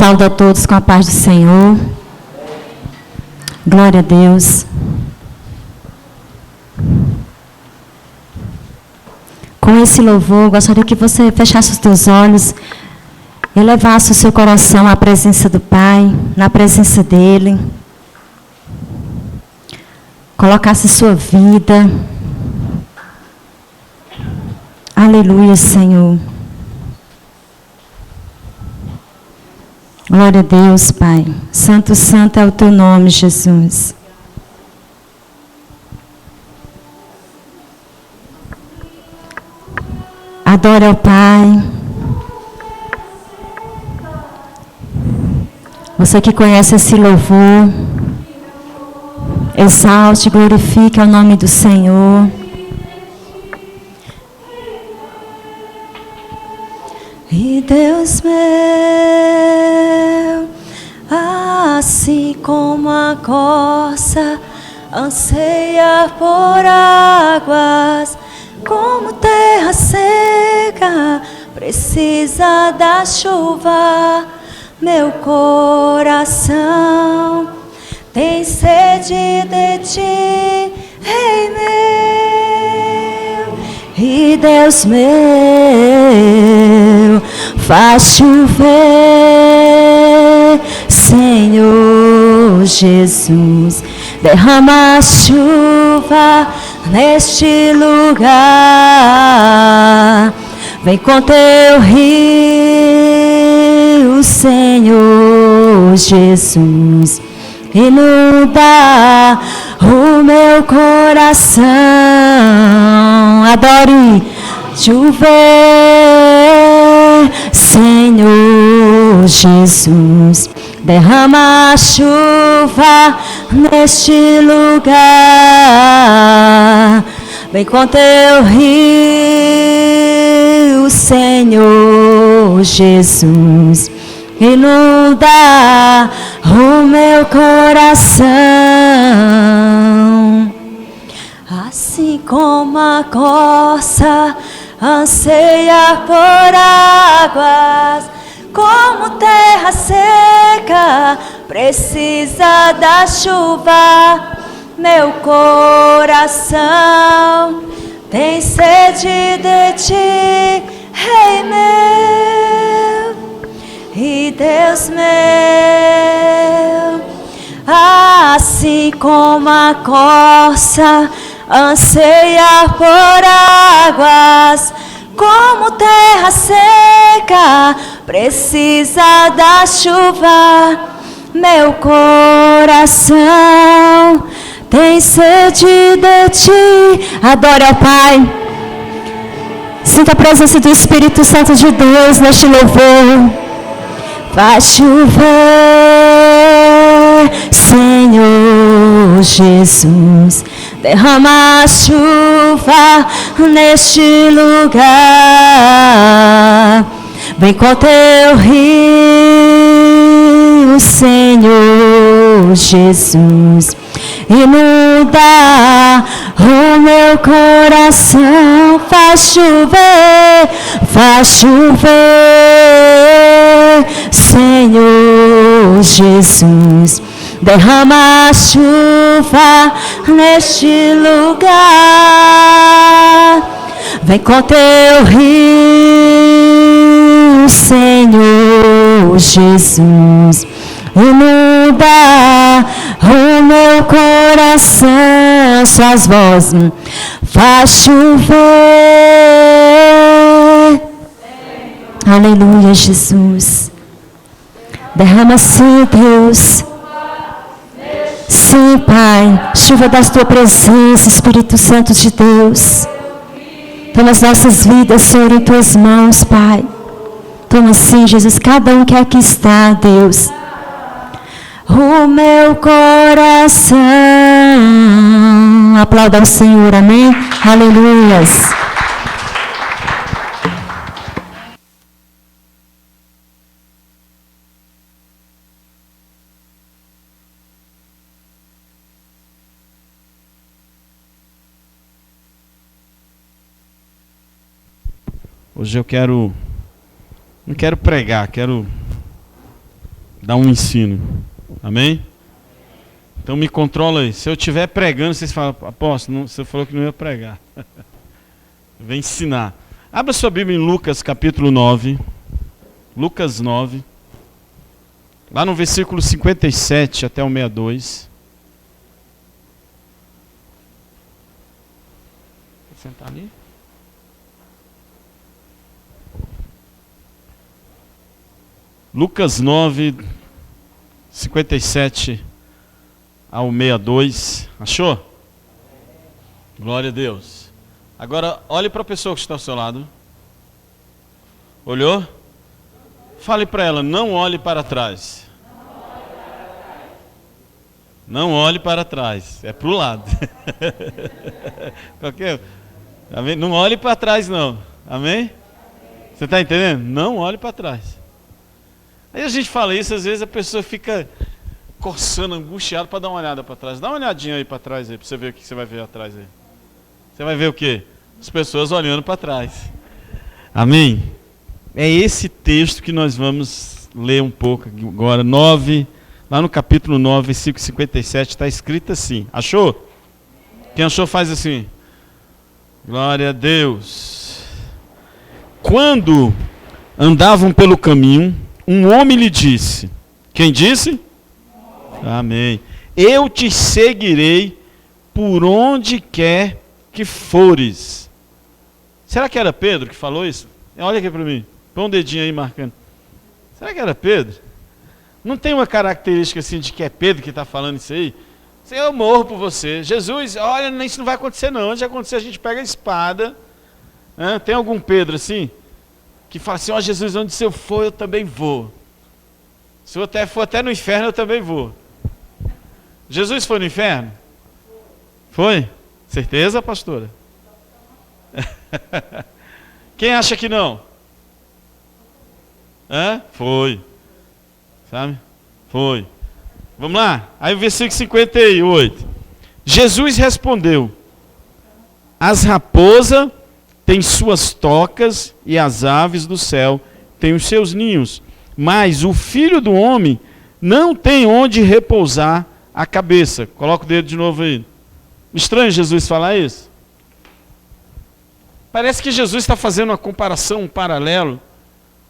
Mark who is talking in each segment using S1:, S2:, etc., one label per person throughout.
S1: Saúdo a todos com a paz do Senhor. Glória a Deus. Com esse louvor, gostaria que você fechasse os teus olhos e levasse o seu coração à presença do Pai, na presença dEle. Colocasse sua vida. Aleluia, Senhor. Glória a Deus, Pai. Santo, santo é o teu nome, Jesus. Adore ao Pai. Você que conhece esse louvor, exalte, glorifique o nome do Senhor. E Deus meu, assim como a corça anseia por águas, como terra seca precisa da chuva, meu coração tem sede de ti, Rei meu. E Deus meu, faz chover, Senhor Jesus, derrama a chuva neste lugar. Vem com teu rio, Senhor Jesus, inunda o meu coração. Adore chover, Senhor Jesus, derrama a chuva neste lugar. Vem com teu rio, Senhor Jesus, inunda o meu coração. Assim como a corça anseia por águas, como terra seca precisa da chuva, meu coração tem sede de ti, Rei meu. E Deus meu, assim como a corça anseia por águas, como terra seca precisa da chuva, meu coração tem sede de ti. Adore ao Pai. Sinta a presença do Espírito Santo de Deus neste louvor. Faz chover, Senhor Jesus, derrama a chuva neste lugar. Vem com teu rio, Senhor Jesus, inunda o meu coração. Faz chover, Senhor Jesus, derrama a chuva neste lugar. Vem com teu rio, Senhor Jesus, inunda o meu coração. Suas vozes, faz chover. Aleluia, Jesus. Derrama sim, Deus. Sim, Pai. Chuva da tua presença, Espírito Santo de Deus. Toma as nossas vidas, Senhor, em tuas mãos, Pai. Toma sim, Jesus, cada um que aqui está, Deus. O meu coração. Aplauda ao Senhor, amém? Aleluias.
S2: Hoje eu não quero pregar, quero dar um ensino. Amém? Então me controla aí. Se eu estiver pregando, vocês falam, apóstolo, você falou que não ia pregar. Vem ensinar. Abra sua Bíblia em Lucas capítulo 9. Lucas 9. Lá no versículo 57 até o 62. Quer sentar ali? Lucas 9, 57 ao 62. Achou? Glória a Deus. Agora, olhe para a pessoa que está ao seu lado. Olhou? Fale para ela, não olhe para trás. Não olhe para trás. É para o lado. Não olhe para trás, não. Amém? Você está entendendo? Não olhe para trás. Aí a gente fala isso, às vezes a pessoa fica coçando, angustiada para dar uma olhada para trás. Dá uma olhadinha aí para trás aí, para você ver o que você vai ver atrás aí. Você vai ver o quê? As pessoas olhando para trás. Amém? É esse texto que nós vamos ler um pouco agora. 9, lá no capítulo 9, versículo 57, está escrito assim. Achou? Quem achou faz assim. Glória a Deus. Quando andavam pelo caminho, um homem lhe disse. Quem disse? Amém. Eu te seguirei por onde quer que fores. Será que era Pedro que falou isso? Olha aqui para mim. Põe um dedinho aí marcando. Será que era Pedro? Não tem uma característica assim de que é Pedro que está falando isso aí? Senhor, eu morro por você. Jesus, olha, isso não vai acontecer não. Antes de acontecer, a gente pega a espada. Tem algum Pedro assim? Que fala assim, ó Jesus, onde se eu for, eu também vou. Se eu for até no inferno, eu também vou. Jesus foi no inferno? Foi? Certeza, pastora? Quem acha que não? Foi. Sabe? Foi. Vamos lá? Aí o versículo 58. Jesus respondeu, as raposas têm suas tocas e as aves do céu têm os seus ninhos, mas o Filho do Homem não tem onde repousar a cabeça. Coloca o dedo de novo aí. Estranho Jesus falar isso? Parece que Jesus está fazendo uma comparação, um paralelo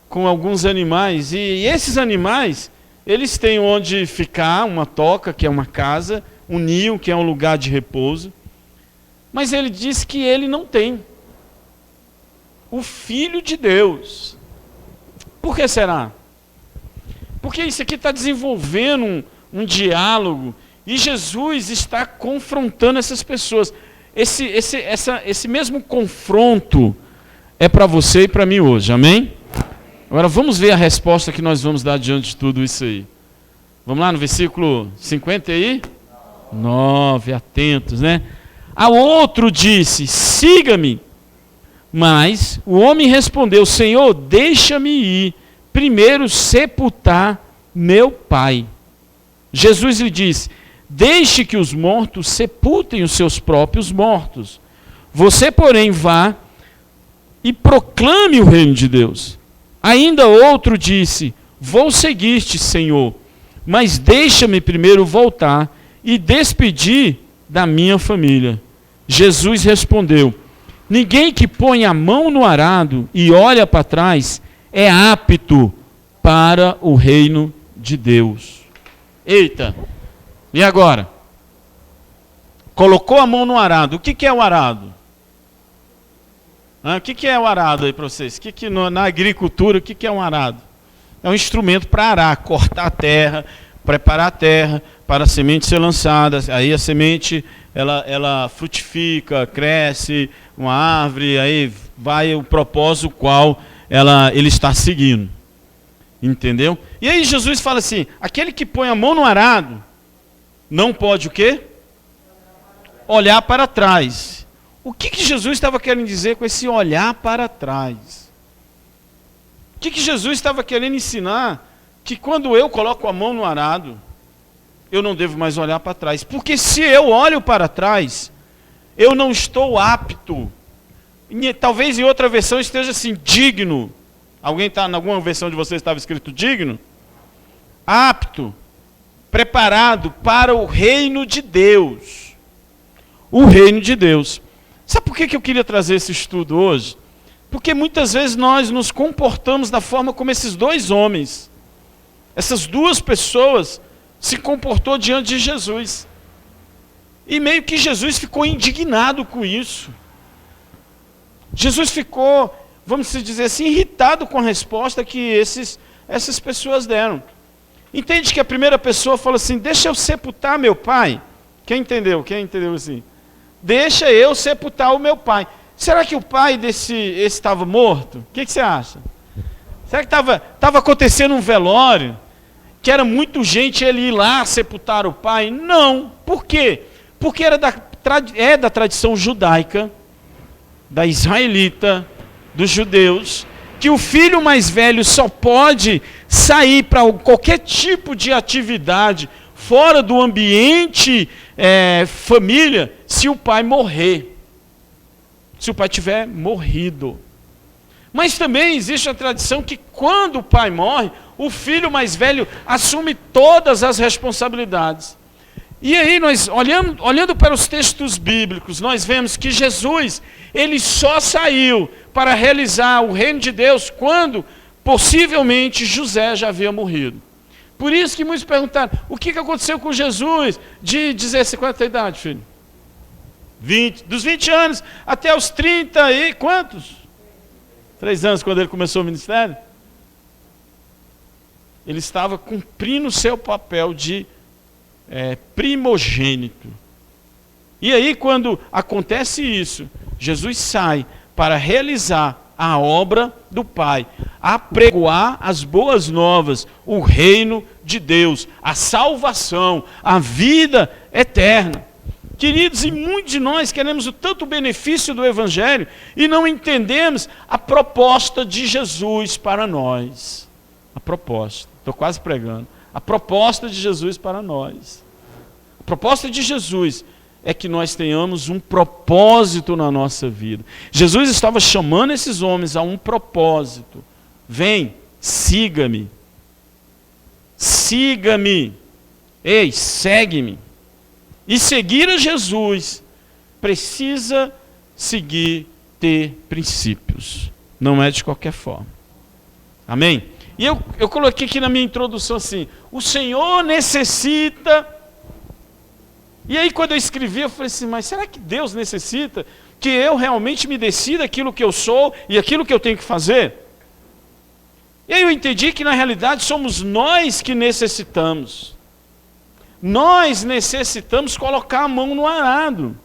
S2: com alguns animais. E esses animais, eles têm onde ficar, uma toca, que é uma casa, um ninho, que é um lugar de repouso. Mas ele diz que ele não tem. O Filho de Deus. Por que será? Porque isso aqui está desenvolvendo um diálogo e Jesus está confrontando essas pessoas. Esse mesmo confronto é para você e para mim hoje, amém? Agora vamos ver a resposta que nós vamos dar diante de tudo isso aí. Vamos lá no versículo 59, atentos, né? A outro disse, siga-me. Mas o homem respondeu, Senhor, deixa-me ir, primeiro sepultar meu pai. Jesus lhe disse, deixe que os mortos sepultem os seus próprios mortos. Você, porém, vá e proclame o reino de Deus. Ainda outro disse, vou seguir-te, Senhor, mas deixa-me primeiro voltar e despedir da minha família. Jesus respondeu, ninguém que põe a mão no arado e olha para trás é apto para o reino de Deus. Eita! E agora? Colocou a mão no arado. O que é o arado? O que é o arado aí para vocês? Na agricultura, o que é um arado? É um instrumento para arar, cortar a terra, preparar a terra para a semente ser lançada. Aí a semente ela frutifica, cresce, uma árvore, aí vai o propósito qual ele está seguindo. Entendeu? E aí Jesus fala assim, aquele que põe a mão no arado, não pode o quê? Olhar para trás. O que Jesus estava querendo dizer com esse olhar para trás? O que Jesus estava querendo ensinar? Que quando eu coloco a mão no arado, eu não devo mais olhar para trás. Porque se eu olho para trás, eu não estou apto. Talvez em outra versão esteja assim, digno. Alguém está, em alguma versão de vocês estava escrito digno? apto, preparado para o reino de Deus. O reino de Deus. Sabe por que eu queria trazer esse estudo hoje? Porque muitas vezes nós nos comportamos da forma como esses dois homens, essas duas pessoas, se comportou diante de Jesus. E meio que Jesus ficou indignado com isso. Jesus ficou, vamos dizer assim, irritado com a resposta que essas pessoas deram. Entende que a primeira pessoa fala assim, deixa eu sepultar meu pai? Quem entendeu? Quem entendeu assim? Deixa eu sepultar o meu pai. Será que o pai esse estava morto? O que você acha? Será que estava acontecendo um velório? Que era muito gente ele ir lá sepultar o pai? Não. Por quê? Porque era da tradição judaica, da israelita, dos judeus, que o filho mais velho só pode sair para qualquer tipo de atividade fora do ambiente família, se o pai morrer. Se o pai tiver morrido. Mas também existe a tradição que quando o pai morre, o filho mais velho assume todas as responsabilidades. E aí nós, olhando para os textos bíblicos, nós vemos que Jesus, ele só saiu para realizar o reino de Deus quando, possivelmente, José já havia morrido. Por isso que muitos perguntaram, o que aconteceu com Jesus de 16, quanta idade, filho? 20, dos 20 anos até os 30 e quantos? 3 anos quando ele começou o ministério? Ele estava cumprindo o seu papel de primogênito. E aí quando acontece isso, Jesus sai para realizar a obra do Pai, apregoar as boas novas, o reino de Deus, a salvação, a vida eterna. Queridos, e muitos de nós queremos o tanto benefício do Evangelho e não entendemos a proposta de Jesus para nós. A proposta, estou quase pregando. A proposta de Jesus para nós. A proposta de Jesus é que nós tenhamos um propósito na nossa vida. Jesus estava chamando esses homens a um propósito. Vem, siga-me. Siga-me. Ei, segue-me. E seguir a Jesus precisa ter princípios. Não é de qualquer forma. Amém? E eu coloquei aqui na minha introdução assim, o Senhor necessita... E aí quando eu escrevi, eu falei assim, mas será que Deus necessita que eu realmente me decida aquilo que eu sou e aquilo que eu tenho que fazer? E aí eu entendi que na realidade somos nós que necessitamos. Nós necessitamos colocar a mão no arado.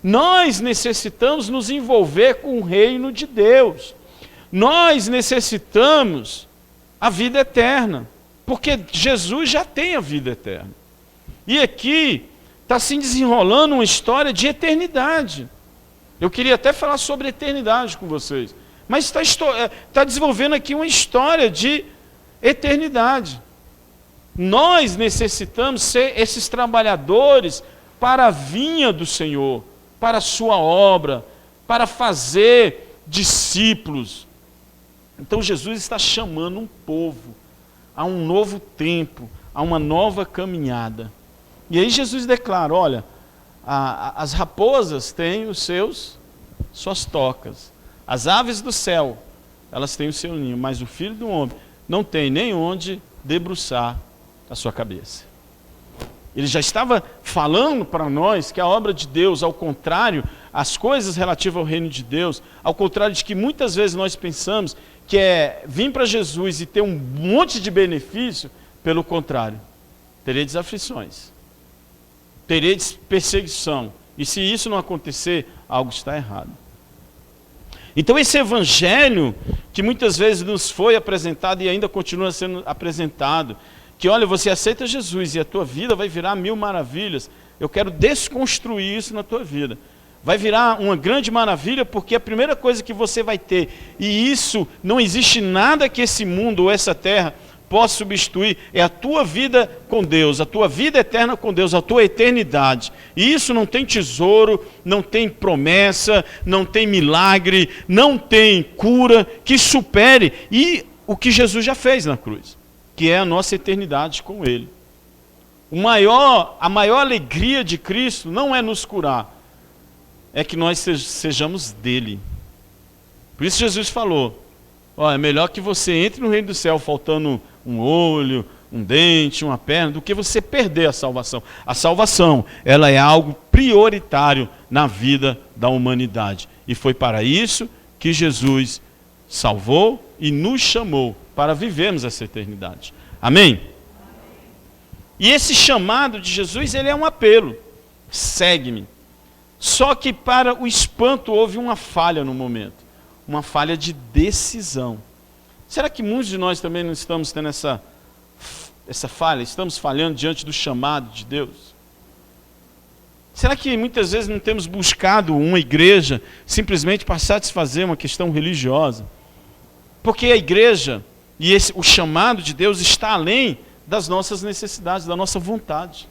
S2: Nós necessitamos nos envolver com o reino de Deus. Nós necessitamos a vida eterna, porque Jesus já tem a vida eterna. E aqui está se desenrolando uma história de eternidade. Eu queria até falar sobre eternidade com vocês, mas está desenvolvendo aqui uma história de eternidade. Nós necessitamos ser esses trabalhadores para a vinha do Senhor, para a sua obra, para fazer discípulos. Então Jesus está chamando um povo a um novo tempo, a uma nova caminhada. E aí Jesus declara, olha, as raposas têm suas tocas, as aves do céu, elas têm o seu ninho, mas o Filho do Homem não tem nem onde debruçar a sua cabeça. Ele já estava falando para nós que a obra de Deus, ao contrário, as coisas relativas ao reino de Deus, ao contrário de que muitas vezes nós pensamos que é vir para Jesus e ter um monte de benefício, pelo contrário, tereis aflições, tereis perseguição, e se isso não acontecer, algo está errado. Então esse evangelho, que muitas vezes nos foi apresentado e ainda continua sendo apresentado, que olha, você aceita Jesus e a tua vida vai virar 1000 maravilhas, eu quero desconstruir isso na tua vida. Vai virar uma grande maravilha porque a primeira coisa que você vai ter, e isso não existe nada que esse mundo ou essa terra possa substituir, é a tua vida com Deus, a tua vida eterna com Deus, a tua eternidade. E isso não tem tesouro, não tem promessa, não tem milagre, não tem cura que supere o que Jesus já fez na cruz. que é a nossa eternidade com Ele. A maior alegria de Cristo não é nos curar, é que nós sejamos dele. Por isso Jesus falou, é melhor que você entre no reino do céu faltando um olho, um dente, uma perna, do que você perder a salvação. A salvação, ela é algo prioritário na vida da humanidade. E foi para isso que Jesus salvou e nos chamou para vivermos essa eternidade. Amém? E esse chamado de Jesus, ele é um apelo. Segue-me. Só que para o espanto houve uma falha no momento. Uma falha de decisão. Será que muitos de nós também não estamos tendo essa falha? Estamos falhando diante do chamado de Deus? Será que muitas vezes não temos buscado uma igreja simplesmente para satisfazer uma questão religiosa? Porque a igreja e o chamado de Deus está além das nossas necessidades, da nossa vontade.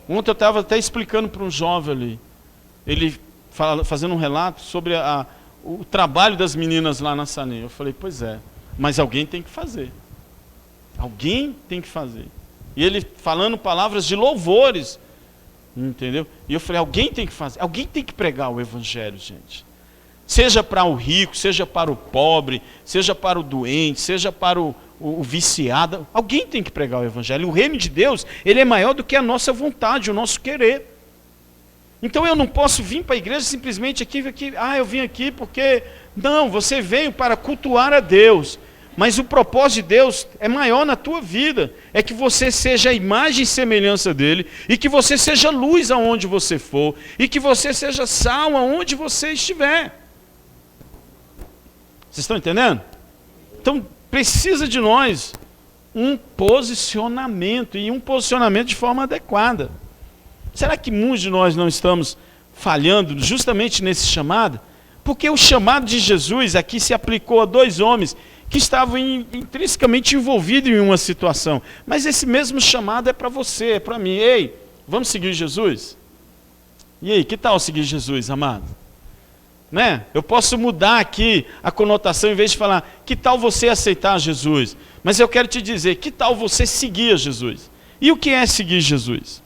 S2: Ontem eu estava até explicando para um jovem ali, ele fazendo um relato sobre o trabalho das meninas lá na Sanem. Eu falei, pois é, mas alguém tem que fazer. Alguém tem que fazer. E ele falando palavras de louvores, entendeu? E eu falei, alguém tem que fazer, alguém tem que pregar o evangelho, gente. Seja para o rico, seja para o pobre, seja para o doente, seja para o viciado, alguém tem que pregar o evangelho. O reino de Deus, ele é maior do que a nossa vontade, o nosso querer. Então eu não posso vir para a igreja simplesmente aqui, eu vim aqui porque... Não, você veio para cultuar a Deus, mas o propósito de Deus é maior na tua vida, é que você seja a imagem e semelhança dele, e que você seja luz aonde você for, e que você seja sal aonde você estiver. Vocês estão entendendo? Então, precisa de nós um posicionamento, e um posicionamento de forma adequada. Será que muitos de nós não estamos falhando justamente nesse chamado? Porque o chamado de Jesus aqui se aplicou a 2 homens que estavam intrinsecamente envolvidos em uma situação. Mas esse mesmo chamado é para você, é para mim. Ei, vamos seguir Jesus? E aí, que tal seguir Jesus, amado? Né? Eu posso mudar aqui a conotação, em vez de falar, que tal você aceitar Jesus? Mas eu quero te dizer, que tal você seguir Jesus? E o que é seguir Jesus?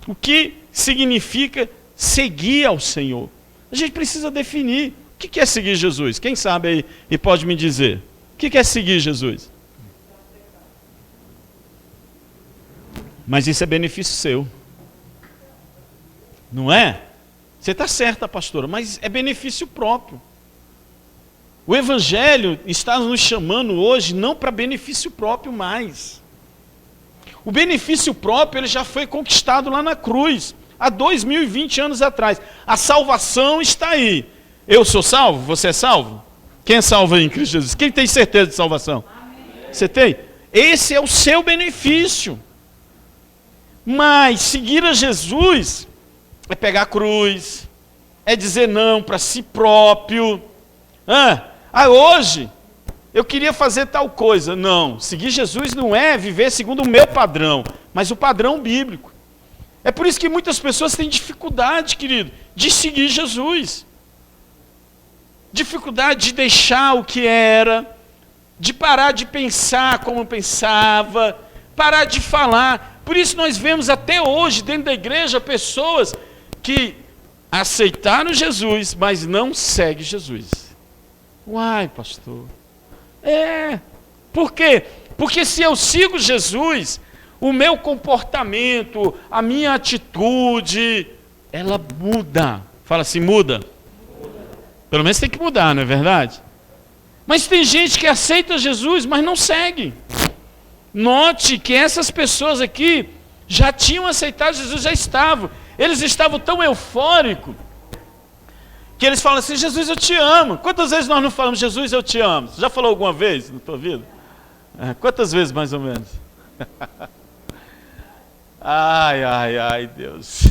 S2: O que significa seguir ao Senhor? A gente precisa definir. O que é seguir Jesus? Quem sabe aí e pode me dizer? O que é seguir Jesus? Mas isso é benefício seu. Não é? Você está certa, pastora, mas é benefício próprio. O Evangelho está nos chamando hoje não para benefício próprio mais. O benefício próprio ele já foi conquistado lá na cruz, há 2020 anos atrás. A salvação está aí. Eu sou salvo? Você é salvo? Quem é salvo aí em Cristo Jesus? Quem tem certeza de salvação? Amém. Você tem? Esse é o seu benefício. Mas seguir a Jesus é pegar a cruz, é dizer não para si próprio. Hoje eu queria fazer tal coisa. Não, seguir Jesus não é viver segundo o meu padrão, mas o padrão bíblico. É por isso que muitas pessoas têm dificuldade, querido, de seguir Jesus. Dificuldade de deixar o que era, de parar de pensar como pensava, parar de falar. Por isso nós vemos até hoje dentro da igreja pessoas que aceitaram Jesus, mas não seguem Jesus. Uai, pastor. Por quê? Porque se eu sigo Jesus, o meu comportamento, a minha atitude, ela muda. Fala assim, muda. Pelo menos tem que mudar, não é verdade? Mas tem gente que aceita Jesus, mas não segue. Note que essas pessoas aqui já tinham aceitado Jesus, já estavam. Eles estavam tão eufóricos que eles falam assim, Jesus, eu te amo. Quantas vezes nós não falamos, Jesus, eu te amo? Você já falou alguma vez na tua vida? Quantas vezes, mais ou menos? Ai, Deus.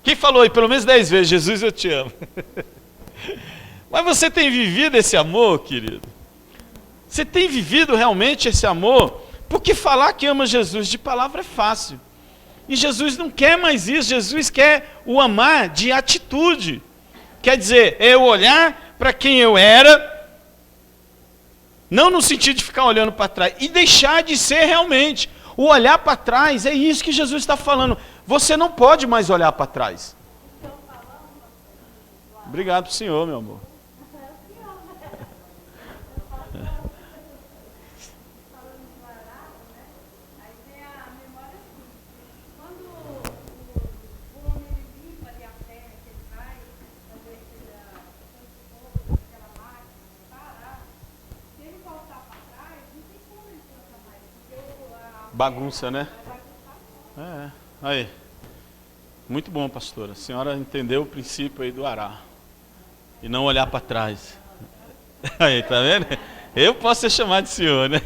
S2: Quem falou aí pelo menos 10 vezes, Jesus, eu te amo? Mas você tem vivido esse amor, querido? Você tem vivido realmente esse amor? Porque falar que ama Jesus de palavra é fácil. E Jesus não quer mais isso, Jesus quer o amar de atitude. Quer dizer, é eu olhar para quem eu era Não no sentido de ficar olhando para trás. E deixar de ser realmente. O olhar para trás, é isso que Jesus está falando. Você não pode mais olhar para trás. Obrigado pro Senhor, meu amor. Bagunça, né? Aí. Muito bom, pastora. A senhora entendeu o princípio aí do arar. E não olhar para trás. Aí, tá vendo? Eu posso ser chamado de senhor, né?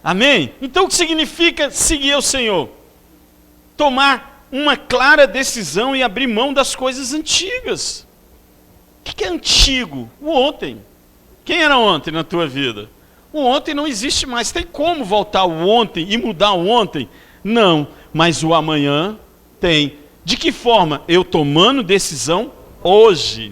S2: Amém? Então o que significa seguir ao Senhor? Tomar uma clara decisão e abrir mão das coisas antigas. O que é antigo? O ontem. Quem era ontem na tua vida? O ontem não existe mais. Tem como voltar ao ontem e mudar o ontem? Não, mas o amanhã tem. De que forma? Eu tomando decisão hoje.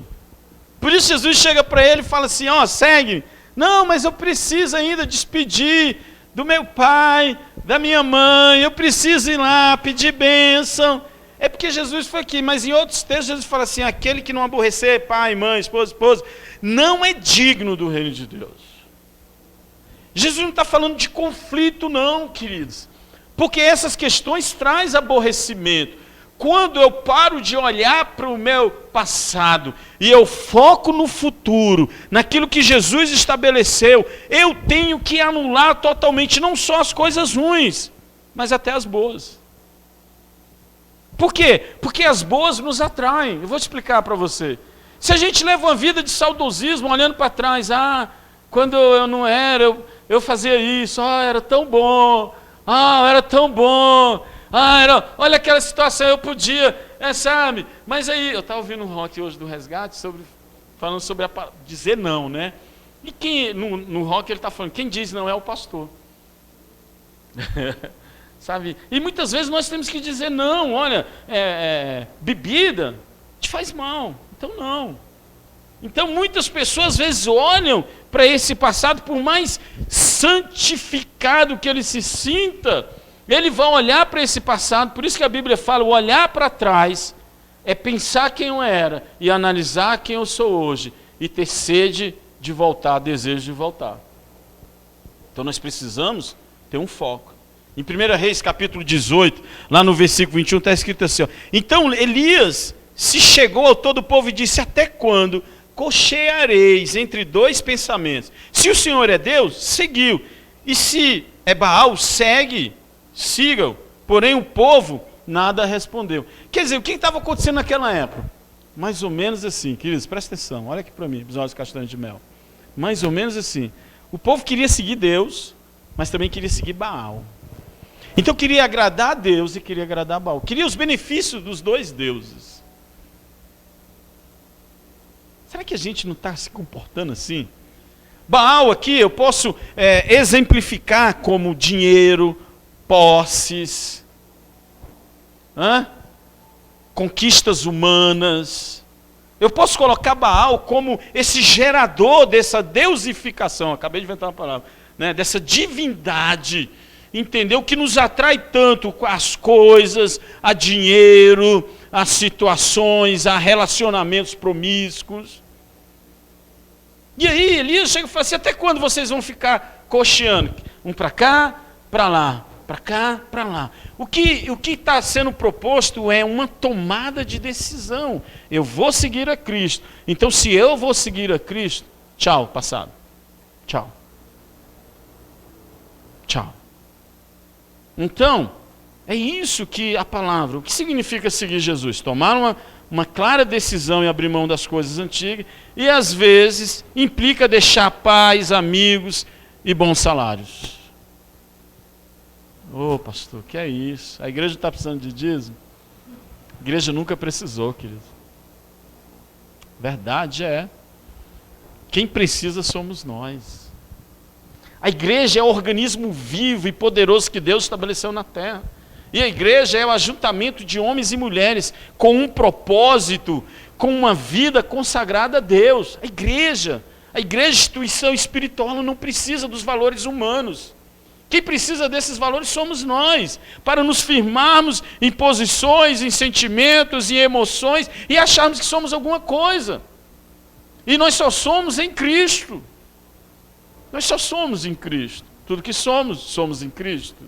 S2: Por isso Jesus chega para ele e fala assim, ó, segue. Não, mas eu preciso ainda despedir do meu pai, da minha mãe, eu preciso ir lá pedir bênção. É porque Jesus foi aqui, mas em outros textos Jesus fala assim, aquele que não aborrecer pai, mãe, esposa, não é digno do reino de Deus. Jesus não está falando de conflito não, queridos. Porque essas questões trazem aborrecimento. Quando eu paro de olhar para o meu passado e eu foco no futuro, naquilo que Jesus estabeleceu, eu tenho que anular totalmente não só as coisas ruins, mas até as boas. Por quê? Porque as boas nos atraem. Eu vou explicar para você. Se a gente leva uma vida de saudosismo, olhando para trás, quando eu não era, eu fazia isso, era tão bom, era tão bom, olha aquela situação, eu podia, sabe? Mas aí, eu estava ouvindo um rock hoje do Resgate, falando sobre dizer não, né? E quem, no rock ele está falando, quem diz não é o pastor. Sabe? E muitas vezes nós temos que dizer não, olha, bebida te faz mal, então não. Então muitas pessoas às vezes olham para esse passado, por mais santificado que ele se sinta, ele vai olhar para esse passado. Por isso que a Bíblia fala, o olhar para trás é pensar quem eu era e analisar quem eu sou hoje e ter sede de voltar, desejo de voltar. Então nós precisamos ter um foco. Em 1 Reis capítulo 18, lá no versículo 21 está escrito assim, então Elias se chegou ao todo o povo e disse, até quando cocheareis entre dois pensamentos? Se o Senhor é Deus, seguiu. E se é Baal, sigam. Porém o povo nada respondeu. Quer dizer, o que estava acontecendo naquela época? Mais ou menos assim, queridos, presta atenção, olha aqui para mim, os olhos castanhos de mel. Mais ou menos assim. O povo queria seguir Deus, mas também queria seguir Baal. Então queria agradar a Deus e queria agradar a Baal. Queria os benefícios dos dois deuses. Será que a gente não está se comportando assim? Baal aqui eu posso exemplificar como dinheiro, posses, conquistas humanas. Eu posso colocar Baal como esse gerador dessa deusificação, acabei de inventar uma palavra, né? Dessa divindade, entendeu? Que nos atrai tanto as coisas, a dinheiro, a situações, a relacionamentos promíscuos. E aí Elias chega e fala assim, até quando vocês vão ficar cocheando? Um para cá, para lá, para cá, para lá. O que está sendo proposto é uma tomada de decisão. Eu vou seguir a Cristo. Então se eu vou seguir a Cristo, tchau, passado. Tchau. Tchau. Então, é isso que a palavra, o que significa seguir Jesus? Tomar uma clara decisão e abrir mão das coisas antigas, e às vezes implica deixar pais, amigos e bons salários. Pastor, que é isso? A igreja está precisando de dízimo? A igreja nunca precisou, querido. Verdade é. Quem precisa somos nós. A igreja é o organismo vivo e poderoso que Deus estabeleceu na terra. E a igreja é o ajuntamento de homens e mulheres com um propósito, com uma vida consagrada a Deus. A igreja, A igreja, instituição espiritual, ela não precisa dos valores humanos. Quem precisa desses valores somos nós, para nos firmarmos em posições, em sentimentos, em emoções e acharmos que somos alguma coisa. E nós só somos em Cristo. Nós só somos em Cristo. Tudo que somos, somos em Cristo.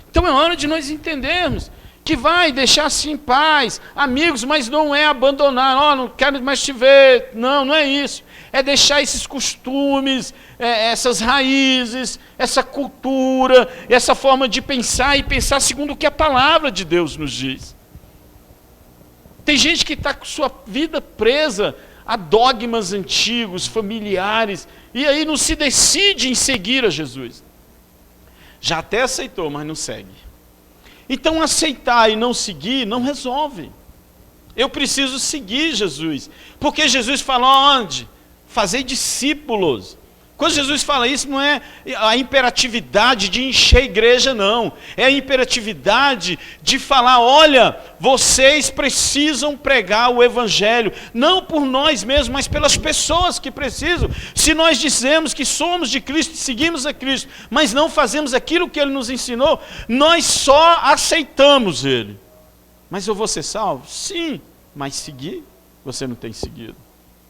S2: Então é hora de nós entendermos que vai deixar assim paz, amigos, mas não é abandonar, não quero mais te ver, não é isso. É deixar esses costumes, essas raízes, essa cultura, essa forma de pensar e pensar segundo o que a palavra de Deus nos diz. Tem gente que está com sua vida presa a dogmas antigos, familiares, e aí não se decide em seguir a Jesus. Já até aceitou, mas não segue. Então aceitar e não seguir não resolve. Eu preciso seguir Jesus, porque Jesus falou onde? Fazer discípulos. Quando Jesus fala isso, não é a imperatividade de encher a igreja, não. É a imperatividade de falar, olha, vocês precisam pregar o evangelho, não por nós mesmos, mas pelas pessoas que precisam. Se nós dizemos que somos de Cristo e seguimos a Cristo, mas não fazemos aquilo que Ele nos ensinou, nós só aceitamos Ele. Mas eu vou ser salvo? Sim, mas seguir, você não tem seguido.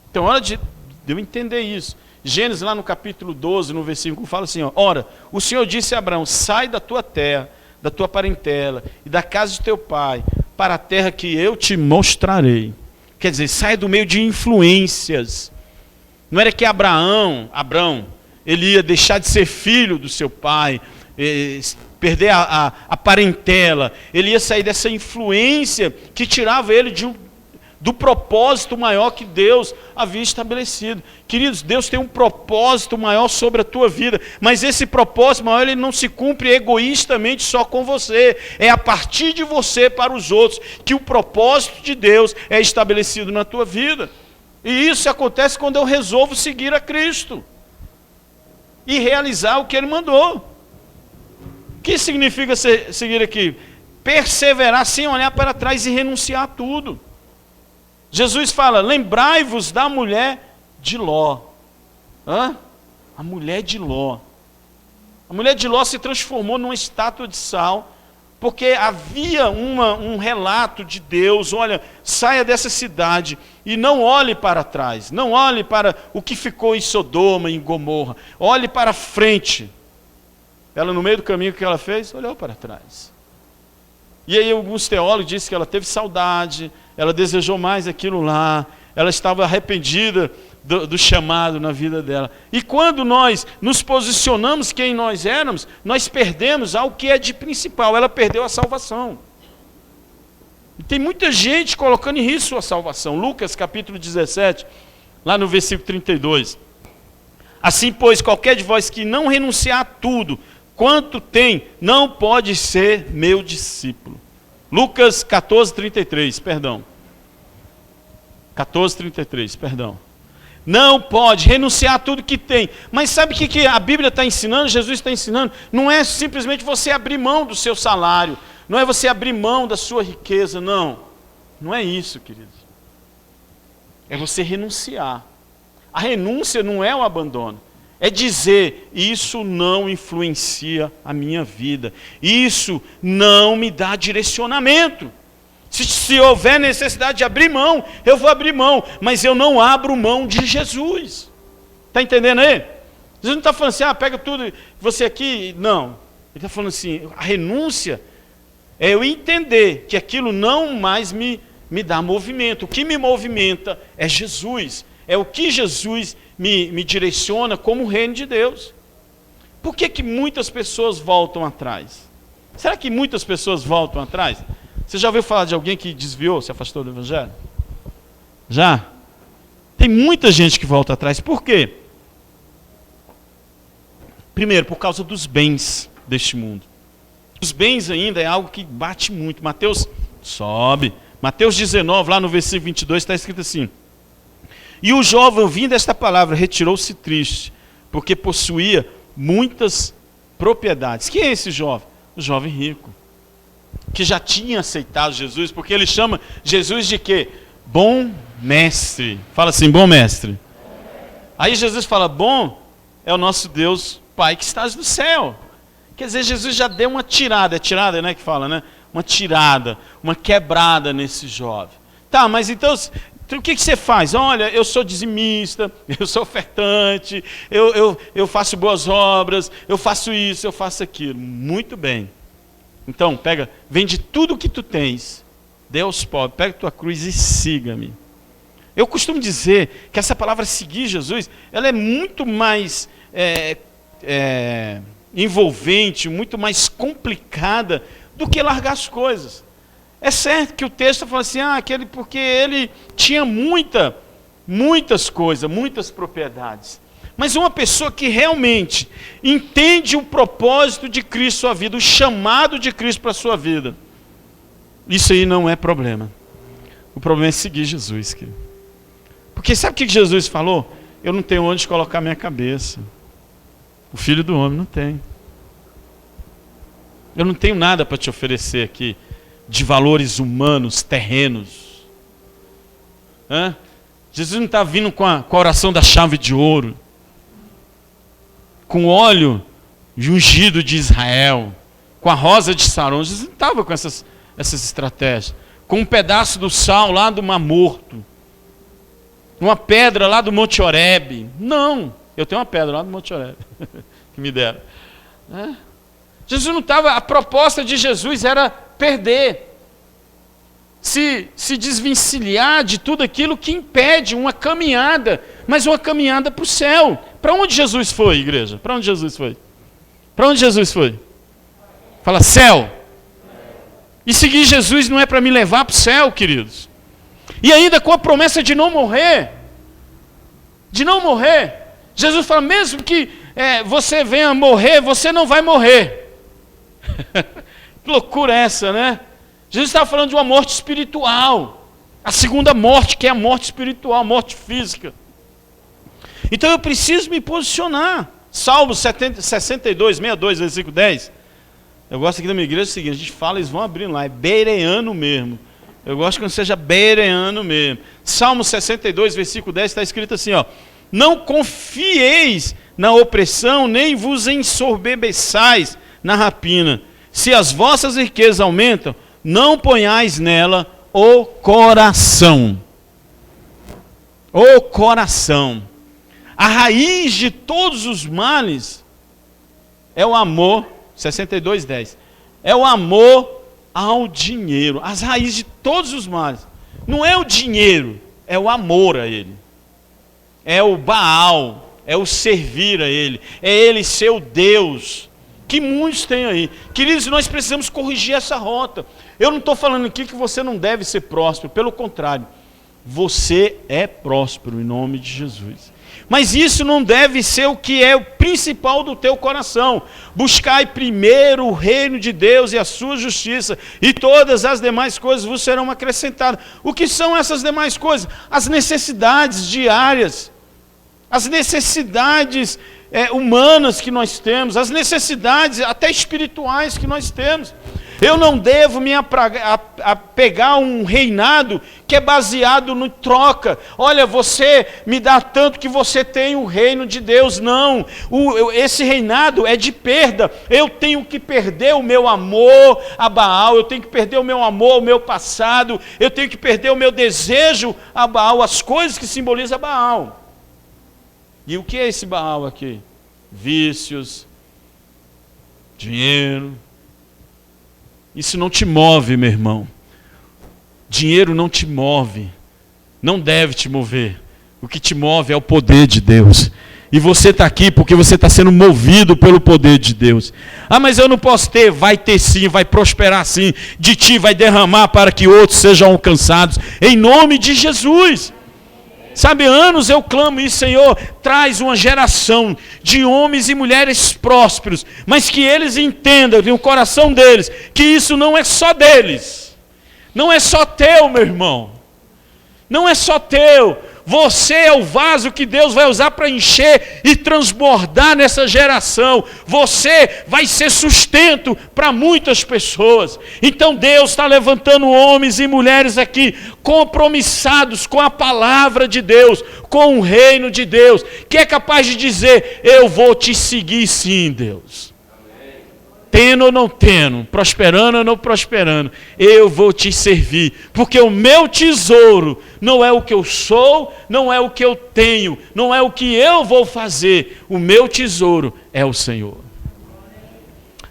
S2: Então, hora de eu entender isso. Gênesis, lá no capítulo 12, no versículo, fala assim, ó, ora, o Senhor disse a Abraão, sai da tua terra, da tua parentela e da casa de teu pai, para a terra que eu te mostrarei. Quer dizer, sai do meio de influências. Não era que Abraão, ele ia deixar de ser filho do seu pai, perder a parentela, ele ia sair dessa influência que tirava ele do propósito maior que Deus havia estabelecido. Queridos, Deus tem um propósito maior sobre a tua vida, mas esse propósito maior ele não se cumpre egoístamente só com você, é a partir de você para os outros que o propósito de Deus é estabelecido na tua vida. E isso acontece quando eu resolvo seguir a Cristo e realizar o que Ele mandou. O que significa seguir aqui? Perseverar sem olhar para trás e renunciar a tudo. Jesus fala, lembrai-vos da mulher de Ló. A mulher de Ló. A mulher de Ló se transformou numa estátua de sal, porque havia um relato de Deus, olha, saia dessa cidade e não olhe para trás, não olhe para o que ficou em Sodoma, em Gomorra, olhe para frente. Ela, no meio do caminho, o que ela fez? Olhou para trás. E aí alguns teólogos dizem que ela teve saudade, ela desejou mais aquilo lá, ela estava arrependida do chamado na vida dela. E quando nós nos posicionamos quem nós éramos, nós perdemos algo que é de principal, ela perdeu a salvação. E tem muita gente colocando em risco a salvação. Lucas capítulo 17, lá no versículo 32. Assim, pois, qualquer de vós que não renunciar a tudo quanto tem, não pode ser meu discípulo. Lucas 14:33, perdão. 14:33, perdão. Não pode renunciar a tudo que tem. Mas sabe o que a Bíblia está ensinando, Jesus está ensinando? Não é simplesmente você abrir mão do seu salário, não é você abrir mão da sua riqueza, não. Não é isso, queridos. É você renunciar. A renúncia não é o abandono. É dizer, isso não influencia a minha vida. Isso não me dá direcionamento. Se houver necessidade de abrir mão, eu vou abrir mão. Mas eu não abro mão de Jesus. Está entendendo aí? Jesus não está falando assim, pega tudo, você aqui. Não. Ele está falando assim, a renúncia é eu entender que aquilo não mais me dá movimento. O que me movimenta é Jesus. É o que Jesus me direciona como o reino de Deus. Por que muitas pessoas voltam atrás? Será que muitas pessoas voltam atrás? Você já ouviu falar de alguém que desviou, se afastou do evangelho? Já? Tem muita gente que volta atrás. Por quê? Primeiro, por causa dos bens deste mundo. Os bens ainda é algo que bate muito. Mateus 19, lá no versículo 22, está escrito assim: e o jovem, ouvindo esta palavra, retirou-se triste, porque possuía muitas propriedades. Quem é esse jovem? O jovem rico, que já tinha aceitado Jesus, porque ele chama Jesus de quê? Bom mestre. Fala assim, bom mestre. Aí Jesus fala, bom é o nosso Deus Pai que estás no céu. Quer dizer, Jesus já deu uma tirada, é tirada, né, que fala, né? Uma tirada, uma quebrada nesse jovem. Tá, mas então o que você faz? Olha, eu sou dizimista, eu sou ofertante, eu faço boas obras, eu faço isso, eu faço aquilo. Muito bem. Então, vende tudo o que tu tens, dê aos pobres, pega tua cruz e siga-me. Eu costumo dizer que essa palavra seguir Jesus, ela é muito mais envolvente, muito mais complicada do que largar as coisas. É certo que o texto fala assim, porque ele tinha muitas coisas, muitas propriedades. Mas uma pessoa que realmente entende o propósito de Cristo para a sua vida, o chamado de Cristo para a sua vida, isso aí não é problema. O problema é seguir Jesus, querido. Porque sabe o que Jesus falou? Eu não tenho onde colocar minha cabeça. O Filho do Homem não tem. Eu não tenho nada para te oferecer aqui de valores humanos, terrenos. Jesus não está vindo com a oração da chave de ouro, com óleo e ungido de Israel, com a rosa de Saron. Jesus não estava com essas estratégias. Com um pedaço do sal lá do Mar Morto, uma pedra lá do Monte Horebe. Não, eu tenho uma pedra lá do Monte Horebe, que me deram. Jesus não estava, a proposta de Jesus era perder, se desvencilhar de tudo aquilo que impede uma caminhada, mas uma caminhada para o céu. Para onde Jesus foi, igreja? Para onde Jesus foi? Para onde Jesus foi? Fala, céu. E seguir Jesus não é para me levar para o céu, queridos. E ainda com a promessa de não morrer. De não morrer. Jesus fala, mesmo que você venha morrer, você não vai morrer. Que loucura é essa, né? Jesus estava falando de uma morte espiritual. A segunda morte, que é a morte espiritual, a morte física. Então eu preciso me posicionar. Salmo 62, 62, versículo 10. Eu gosto aqui da minha igreja, é o seguinte, a gente fala, eles vão abrindo lá, é bereano mesmo. Eu gosto que não seja bereano mesmo. Salmo 62, versículo 10, está escrito assim, ó. Não confieis na opressão, nem vos ensorbebeçais na rapina. Se as vossas riquezas aumentam, não ponhais nela o coração. O coração. A raiz de todos os males é o amor, 62:10. É o amor ao dinheiro. As raízes de todos os males. Não é o dinheiro, é o amor a ele. É o Baal, é o servir a ele. É ele ser o Deus que muitos têm aí. Queridos, nós precisamos corrigir essa rota. Eu não estou falando aqui que você não deve ser próspero. Pelo contrário, você é próspero em nome de Jesus. Mas isso não deve ser o que é o principal do teu coração. Buscai primeiro o reino de Deus e a sua justiça, e todas as demais coisas vos serão acrescentadas. O que são essas demais coisas? As necessidades diárias, as necessidades humanas que nós temos, as necessidades até espirituais que nós temos. Eu não devo me apegar a um reinado que é baseado no troca. Olha, você me dá tanto que você tem o reino de Deus. Não, esse reinado é de perda. Eu tenho que perder o meu amor a Baal, eu tenho que perder o meu amor ao meu passado, eu tenho que perder o meu desejo a Baal, as coisas que simbolizam Baal. E o que é esse Baal aqui? Vícios, dinheiro. Isso não te move, meu irmão. Dinheiro não te move. Não deve te mover. O que te move é o poder de Deus. E você está aqui porque você está sendo movido pelo poder de Deus. Ah, mas eu não posso ter. Vai ter sim, vai prosperar sim. De ti vai derramar para que outros sejam alcançados. Em nome de Jesus. Sabe, anos eu clamo isso, Senhor, traz uma geração de homens e mulheres prósperos, mas que eles entendam no coração deles, que isso não é só deles, não é só teu, meu irmão, não é só teu. Você é o vaso que Deus vai usar para encher e transbordar nessa geração. Você vai ser sustento para muitas pessoas. Então Deus está levantando homens e mulheres aqui compromissados com a palavra de Deus, com o reino de Deus, que é capaz de dizer: eu vou te seguir sim, Deus. Tendo ou não tendo, prosperando ou não prosperando, eu vou te servir, porque o meu tesouro não é o que eu sou, não é o que eu tenho, não é o que eu vou fazer, o meu tesouro é o Senhor.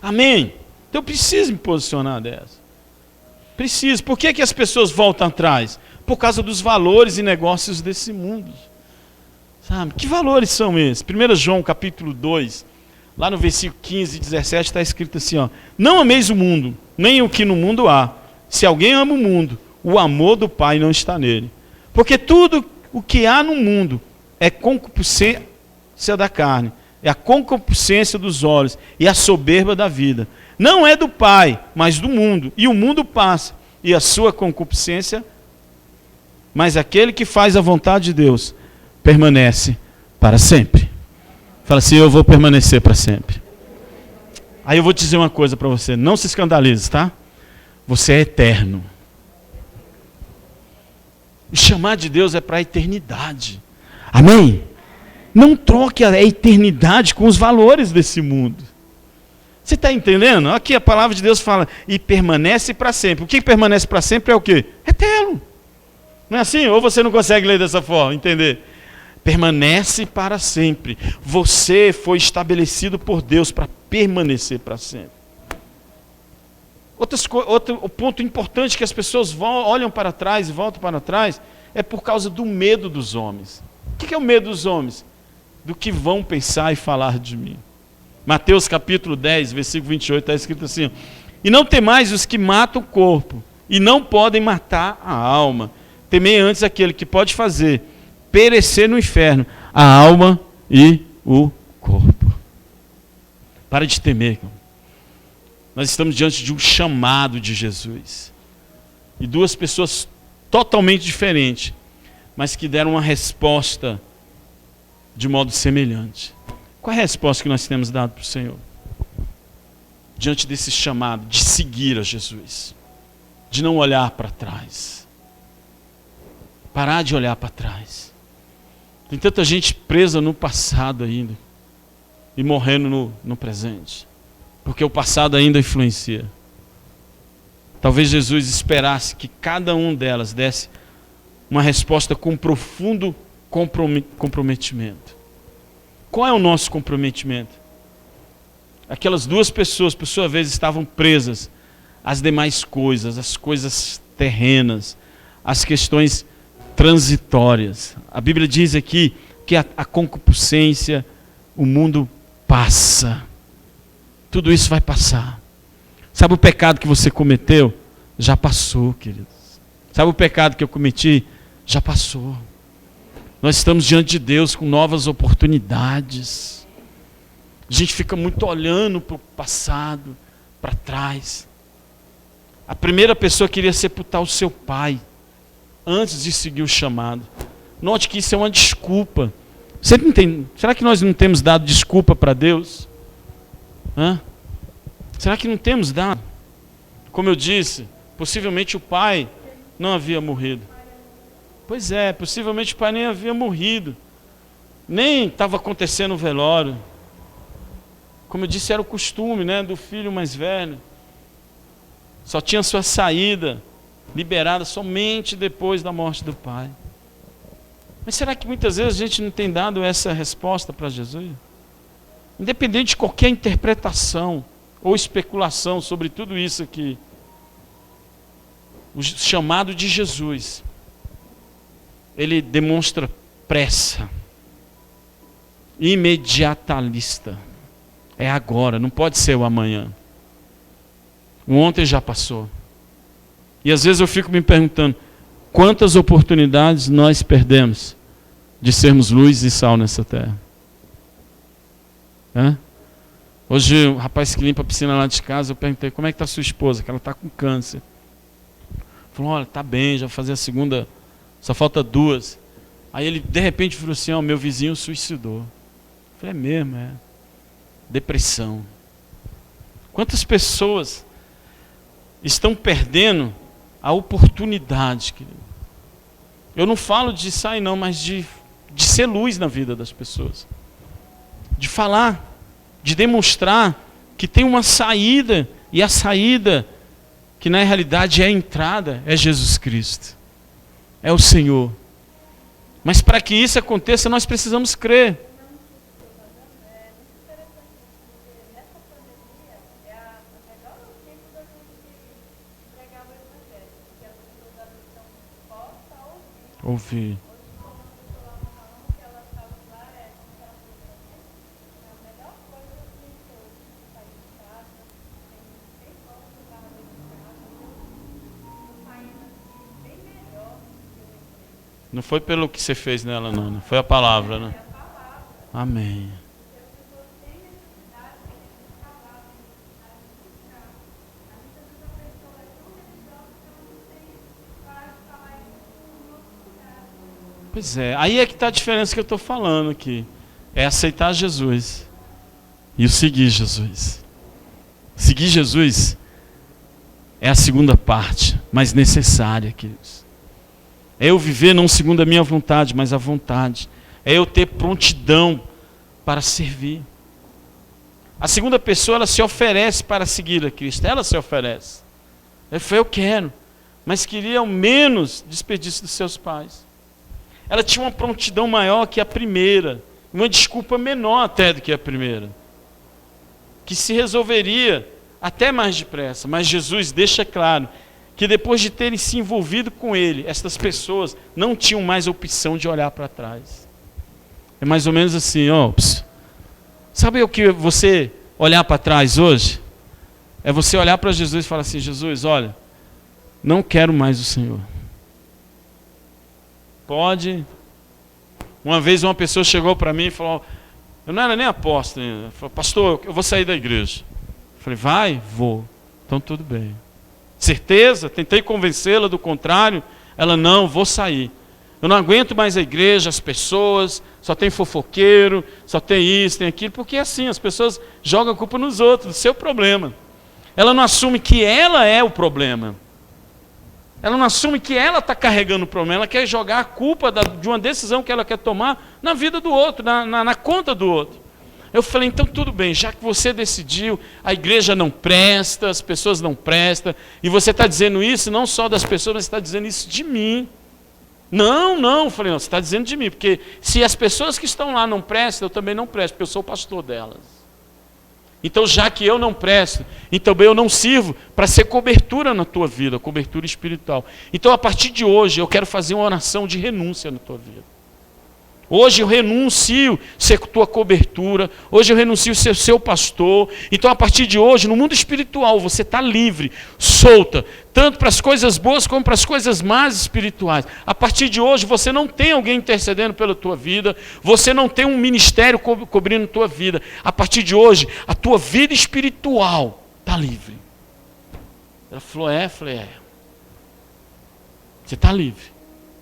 S2: Amém? Então eu preciso me posicionar dessa. Preciso. Por que as pessoas voltam atrás? Por causa dos valores e negócios desse mundo. Sabe? Que valores são esses? 1 João capítulo 2, lá no versículo 15 e 17 está escrito assim, ó: não ameis o mundo, nem o que no mundo há. Se alguém ama o mundo, o amor do Pai não está nele. Porque tudo o que há no mundo é concupiscência da carne, é a concupiscência dos olhos e a soberba da vida. Não é do Pai, mas do mundo. E o mundo passa, e a sua concupiscência, mas aquele que faz a vontade de Deus permanece para sempre. Fala assim: eu vou permanecer para sempre. Aí eu vou te dizer uma coisa para você, não se escandalize, tá? Você é eterno. O chamar de Deus é para a eternidade. Amém? Não troque a eternidade com os valores desse mundo. Você está entendendo? Aqui a palavra de Deus fala: e permanece para sempre. O que permanece para sempre é o quê? Eterno. Não é assim? Ou você não consegue ler dessa forma, entender? Permanece para sempre. Você foi estabelecido por Deus para permanecer para sempre. Outro ponto importante que as pessoas olham para trás e voltam para trás é por causa do medo dos homens. O que é o medo dos homens? Do que vão pensar e falar de mim. Mateus capítulo 10, versículo 28, está escrito assim: e não temais os que matam o corpo, e não podem matar a alma. Temei antes aquele que pode fazer perecer no inferno a alma e o corpo. Para de temer. Nós estamos diante de um chamado de Jesus. E duas pessoas totalmente diferentes, mas que deram uma resposta de modo semelhante. Qual é a resposta que nós temos dado para o Senhor? Diante desse chamado de seguir a Jesus, de não olhar para trás. Parar de olhar para trás. Tem tanta gente presa no passado ainda e morrendo no presente, porque o passado ainda influencia. Talvez Jesus esperasse que cada um delas desse uma resposta com profundo comprometimento. Qual é o nosso comprometimento? Aquelas duas pessoas, por sua vez, estavam presas às demais coisas, às coisas terrenas, às questões transitórias. A Bíblia diz aqui que a concupiscência, o mundo passa. Tudo isso vai passar. Sabe o pecado que você cometeu? Já passou, queridos. Sabe o pecado que eu cometi? Já passou. Nós estamos diante de Deus com novas oportunidades. A gente fica muito olhando para o passado, para trás. A primeira pessoa queria sepultar o seu pai antes de seguir o chamado. Note que isso é uma desculpa. Você não tem, será que nós não temos dado desculpa para Deus? Será que não temos dado? Como eu disse, possivelmente o pai não havia morrido. Pois é, possivelmente o pai nem havia morrido. Nem estava acontecendo o velório. Como eu disse, era o costume, né, do filho mais velho. Só tinha sua saída liberada somente depois da morte do pai. Mas será que muitas vezes a gente não tem dado essa resposta para Jesus? Independente de qualquer interpretação ou especulação sobre tudo isso aqui, o chamado de Jesus, ele demonstra pressa, imediatalista. É agora, não pode ser o amanhã. O ontem já passou. E às vezes eu fico me perguntando, quantas oportunidades nós perdemos de sermos luz e sal nessa terra? Hoje o rapaz que limpa a piscina lá de casa, eu perguntei, como é que está sua esposa? Que ela está com câncer. Falou, olha, está bem, já vai fazer a segunda, só falta 2. Aí ele de repente falou assim, meu vizinho suicidou. Eu falei, é mesmo, é. Depressão. Quantas pessoas estão perdendo a oportunidade, querido? Eu não falo de sair não, mas de ser luz na vida das pessoas. De falar, de demonstrar que tem uma saída, e a saída, que na realidade é a entrada, é Jesus Cristo. É o Senhor. Mas para que isso aconteça, nós precisamos crer. Ouvir. Não foi pelo que você fez nela, não. Foi a palavra, né? Amém. Pois é, aí é que está a diferença que eu estou falando aqui. É aceitar Jesus e o seguir Jesus. Seguir Jesus é a segunda parte, mais necessária, queridos. É eu viver não segundo a minha vontade, mas a vontade. É eu ter prontidão para servir. A segunda pessoa, ela se oferece para seguir a Cristo. Ela se oferece. Ela falou, eu quero, mas queria ao menos desperdício dos seus pais. Ela tinha uma prontidão maior que a primeira, uma desculpa menor até do que a primeira, que se resolveria até mais depressa. Mas Jesus deixa claro que depois de terem se envolvido com Ele, estas pessoas não tinham mais a opção de olhar para trás. É mais ou menos assim, sabe o que você olhar para trás hoje? É você olhar para Jesus e falar assim, Jesus, olha, não quero mais o Senhor. Pode. Uma vez uma pessoa chegou para mim e falou, eu não era nem apóstolo ainda, falou, pastor, eu vou sair da igreja. Eu falei, vai? Vou. Então tudo bem. Certeza? Tentei convencê-la do contrário. Ela, não, vou sair. Eu não aguento mais a igreja, as pessoas, só tem fofoqueiro, só tem isso, tem aquilo, porque é assim, as pessoas jogam a culpa nos outros, do seu problema. Ela não assume que ela é o problema. Ela não assume que ela está carregando o problema, ela quer jogar a culpa de uma decisão que ela quer tomar na vida do outro, na conta do outro. Eu falei, então tudo bem, já que você decidiu, a igreja não presta, as pessoas não prestam, e você está dizendo isso não só das pessoas, mas você está dizendo isso de mim. Não, eu falei, não, você está dizendo de mim, porque se as pessoas que estão lá não prestam, eu também não presto, porque eu sou o pastor delas. Então, já que eu não presto, então eu não sirvo para ser cobertura na tua vida, cobertura espiritual. Então, a partir de hoje, eu quero fazer uma oração de renúncia na tua vida. Hoje eu renuncio ser tua cobertura, hoje eu renuncio ser seu pastor. Então, a partir de hoje, no mundo espiritual, você está livre, solta, tanto para as coisas boas como para as coisas más espirituais. A partir de hoje, você não tem alguém intercedendo pela tua vida, você não tem um ministério cobrindo a tua vida. A partir de hoje, a tua vida espiritual está livre. Ela falou, falei, Você está livre,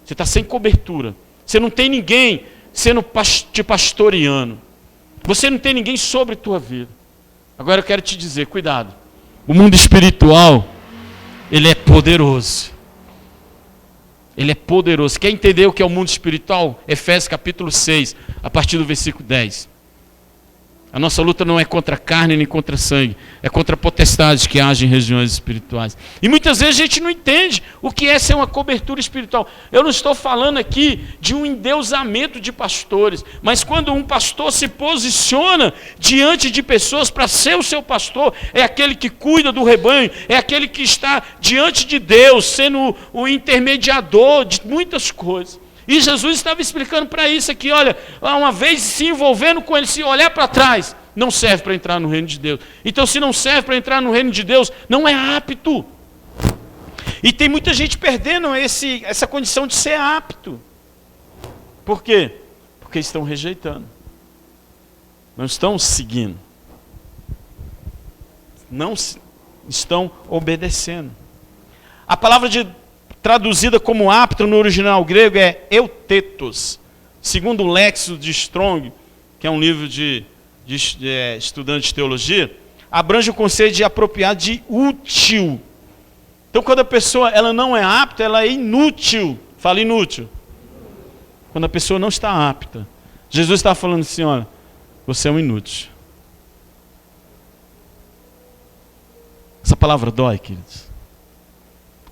S2: você está sem cobertura, você não tem ninguém te pastoreando. Você não tem ninguém sobre tua vida. Agora eu quero te dizer, cuidado. O mundo espiritual, ele é poderoso. Ele é poderoso. Quer entender o que é o mundo espiritual? Efésios capítulo 6, a partir do versículo 10. A nossa luta não é contra a carne nem contra sangue, é contra potestades que agem em regiões espirituais. E muitas vezes a gente não entende o que é ser uma cobertura espiritual. Eu não estou falando aqui de um endeusamento de pastores, mas quando um pastor se posiciona diante de pessoas para ser o seu pastor, é aquele que cuida do rebanho, é aquele que está diante de Deus, sendo o intermediador de muitas coisas. E Jesus estava explicando para isso aqui, olha, uma vez se envolvendo com ele, se olhar para trás, não serve para entrar no reino de Deus. Então, se não serve para entrar no reino de Deus, não é apto. E tem muita gente perdendo essa condição de ser apto. Por quê? Porque estão rejeitando. Não estão seguindo. Não estão obedecendo. A palavra traduzida como apto no original grego é eutetos. segundo o Léxico de Strong, que é um livro de estudante de teologia, abrange o conceito de apropriado de útil. Então, quando a pessoa ela não é apta, ela é inútil. Fala inútil. Quando a pessoa não está apta. Jesus está falando assim, olha, você é um inútil. Essa palavra dói, queridos.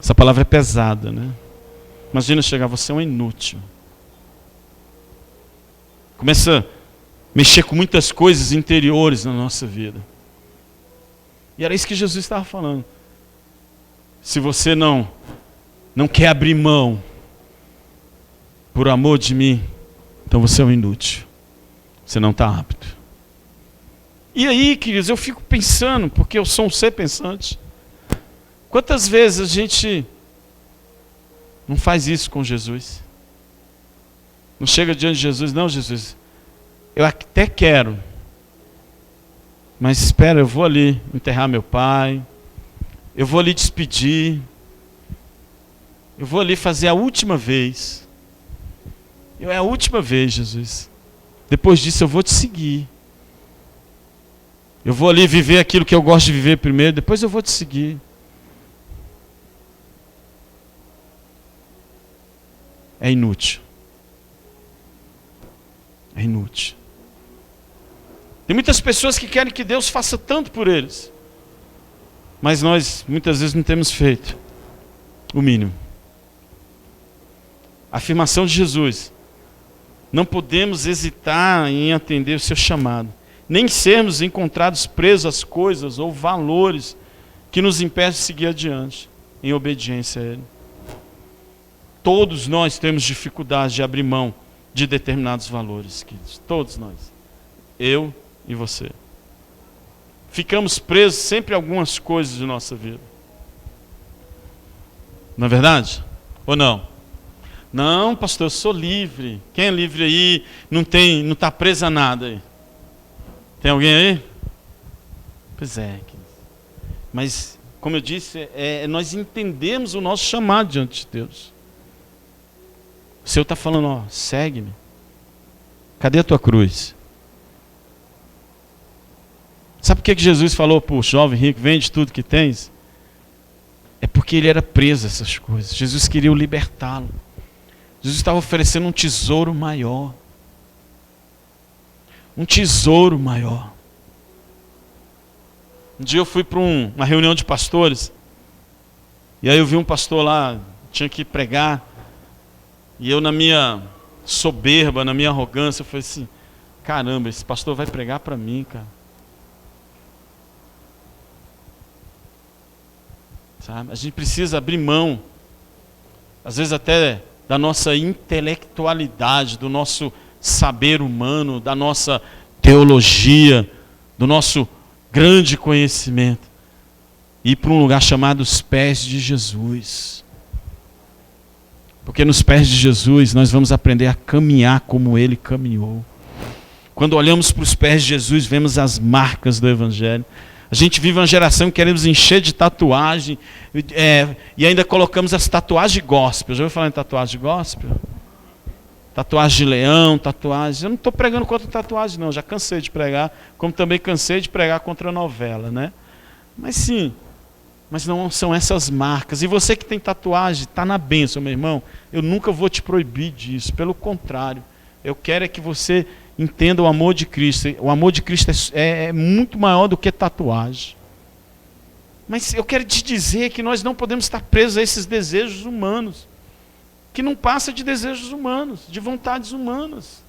S2: Essa palavra é pesada, né? Imagina chegar, você é um inútil. Começa a mexer com muitas coisas interiores na nossa vida. E era isso que Jesus estava falando. Se você não quer abrir mão por amor de mim, então você é um inútil. Você não está apto. E aí, queridos, eu fico pensando, porque eu sou um ser pensante. Quantas vezes a gente não faz isso com Jesus? Não chega diante de Jesus, não, Jesus, eu até quero, mas espera, eu vou ali enterrar meu pai, eu vou ali despedir, eu vou ali fazer a última vez. É a última vez, Jesus. Depois disso eu vou te seguir. Eu vou ali viver aquilo que eu gosto de viver primeiro, depois eu vou te seguir. É inútil. É inútil. Tem muitas pessoas que querem que Deus faça tanto por eles, mas nós muitas vezes não temos feito o mínimo. A afirmação de Jesus: não podemos hesitar em atender o seu chamado, nem sermos encontrados presos às coisas ou valores que nos impedem de seguir adiante em obediência a Ele. Todos nós temos dificuldade de abrir mão de determinados valores, queridos. Todos nós. Eu e você. Ficamos presos sempre a algumas coisas de nossa vida. Não é verdade? Ou não? Não, pastor, eu sou livre. Quem é livre aí não está preso a nada aí? Tem alguém aí? Pois é. Mas, como eu disse, nós entendemos o nosso chamado diante de Deus. O Senhor está falando, ó, segue-me. Cadê a tua cruz? Sabe por que Jesus falou para o jovem rico, vende tudo que tens? É porque ele era preso a essas coisas. Jesus queria o libertá-lo. Jesus estava oferecendo um tesouro maior. Um tesouro maior. Um dia eu fui para uma reunião de pastores. E aí eu vi um pastor lá, tinha que pregar. E eu, na minha soberba, na minha arrogância, eu falei assim, caramba, esse pastor vai pregar para mim, cara. Sabe? A gente precisa abrir mão, às vezes até da nossa intelectualidade, do nosso saber humano, da nossa teologia, do nosso grande conhecimento, e ir para um lugar chamado os pés de Jesus. Porque nos pés de Jesus nós vamos aprender a caminhar como Ele caminhou. Quando olhamos para os pés de Jesus, vemos as marcas do Evangelho. A gente vive uma geração que queremos encher de tatuagem, e ainda colocamos as tatuagens gospel. Já ouviu falar em tatuagem gospel? Tatuagem de leão, tatuagem... Eu não estou pregando contra tatuagem não, já cansei de pregar, como também cansei de pregar contra a novela, né? Mas sim, mas não são essas marcas. E você que tem tatuagem, está na bênção, meu irmão. Eu nunca vou te proibir disso, pelo contrário. Eu quero é que você entenda o amor de Cristo. O amor de Cristo é muito maior do que tatuagem. Mas eu quero te dizer que nós não podemos estar presos a esses desejos humanos, que não passa de desejos humanos, de vontades humanas.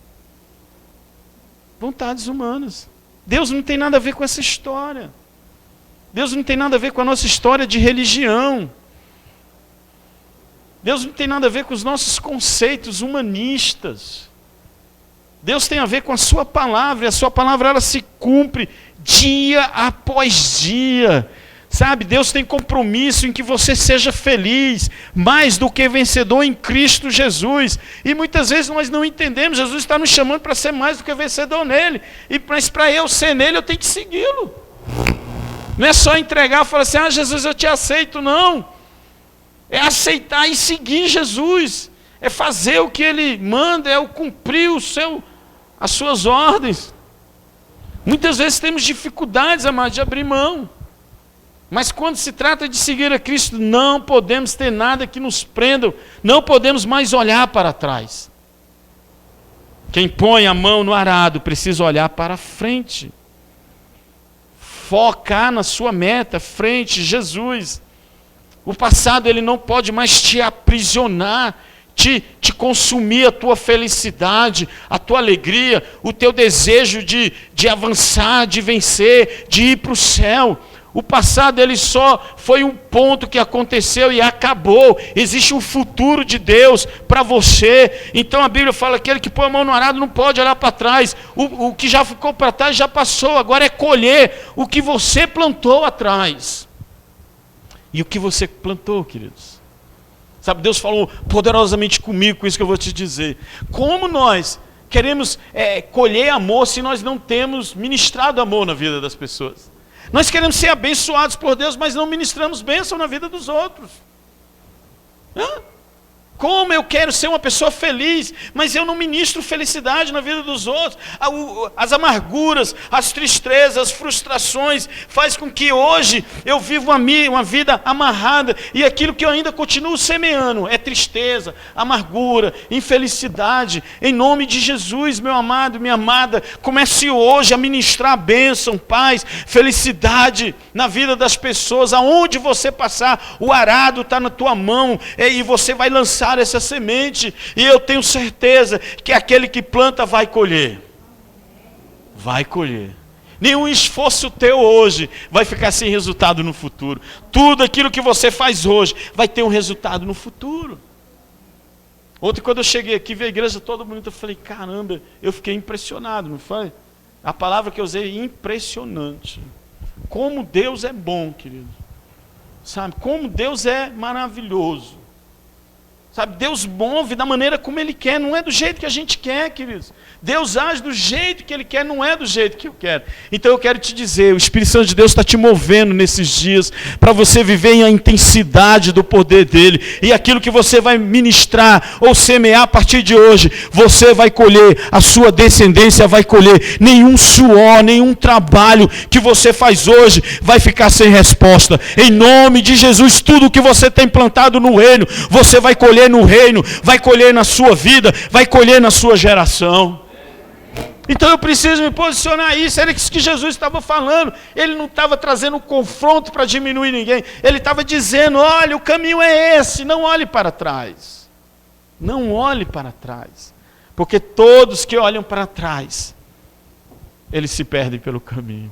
S2: Vontades humanas. Deus não tem nada a ver com essa história. Deus não tem nada a ver com a nossa história de religião. Deus não tem nada a ver com os nossos conceitos humanistas. Deus tem a ver com a sua palavra, e a sua palavra ela se cumpre dia após dia. Sabe, Deus tem compromisso em que você seja feliz, mais do que vencedor em Cristo Jesus. E muitas vezes nós não entendemos, Jesus está nos chamando para ser mais do que vencedor nele. Mas para eu ser nele, eu tenho que segui-lo. Não é só entregar e falar assim, Jesus, eu te aceito, não. É aceitar e seguir Jesus. é fazer o que Ele manda, é o cumprir as suas ordens. Muitas vezes temos dificuldades, amados, de abrir mão. Mas quando se trata de seguir a Cristo, não podemos ter nada que nos prenda, não podemos mais olhar para trás. Quem põe a mão no arado precisa olhar para frente. Focar na sua meta, frente, Jesus. O passado ele não pode mais te aprisionar, te consumir a tua felicidade, a tua alegria, o teu desejo de avançar, de vencer, de ir para o céu. O passado ele só foi um ponto que aconteceu e acabou. Existe um futuro de Deus para você. Então a Bíblia fala que aquele que põe a mão no arado não pode olhar para trás. O que já ficou para trás já passou. Agora é colher o que você plantou atrás. E o que você plantou, queridos? Sabe, Deus falou poderosamente comigo com isso que eu vou te dizer. Como nós queremos colher amor se nós não temos ministrado amor na vida das pessoas? Nós queremos ser abençoados por Deus, mas não ministramos bênção na vida dos outros. Como eu quero ser uma pessoa feliz, mas eu não ministro felicidade na vida dos outros. As amarguras, as tristezas, as frustrações, faz com que hoje eu viva uma vida amarrada, e aquilo que eu ainda continuo semeando é tristeza, amargura, infelicidade. Em nome de Jesus, meu amado, minha amada, comece hoje a ministrar bênção, paz, felicidade na vida das pessoas. Aonde você passar, o arado está na tua mão, e você vai lançar essa semente, e eu tenho certeza que aquele que planta vai colher. Vai colher. Nenhum esforço teu hoje vai ficar sem resultado no futuro. Tudo aquilo que você faz hoje vai ter um resultado no futuro. Ontem, quando eu cheguei aqui, vi a igreja toda bonita, eu falei, caramba, eu fiquei impressionado, não foi? A palavra que eu usei é impressionante. Como Deus é bom, querido. Sabe, como Deus é maravilhoso. Sabe, Deus move da maneira como Ele quer, não é do jeito que a gente quer, queridos. Deus age do jeito que Ele quer, não é do jeito que eu quero. Então eu quero te dizer, o Espírito Santo de Deus está te movendo nesses dias, para você viver em a intensidade do poder dEle, e aquilo que você vai ministrar, ou semear a partir de hoje, você vai colher, a sua descendência vai colher. Nenhum suor, nenhum trabalho que você faz hoje, vai ficar sem resposta. Em nome de Jesus, tudo que você tem plantado no reino, você vai colher no reino, vai colher na sua vida, vai colher na sua geração. Então eu preciso me posicionar isso. Era isso que Jesus estava falando. Ele não estava trazendo um confronto para diminuir ninguém. Ele estava dizendo, olha, o caminho é esse, não olhe para trás. Não olhe para trás. Porque todos que olham para trás, eles se perdem pelo caminho.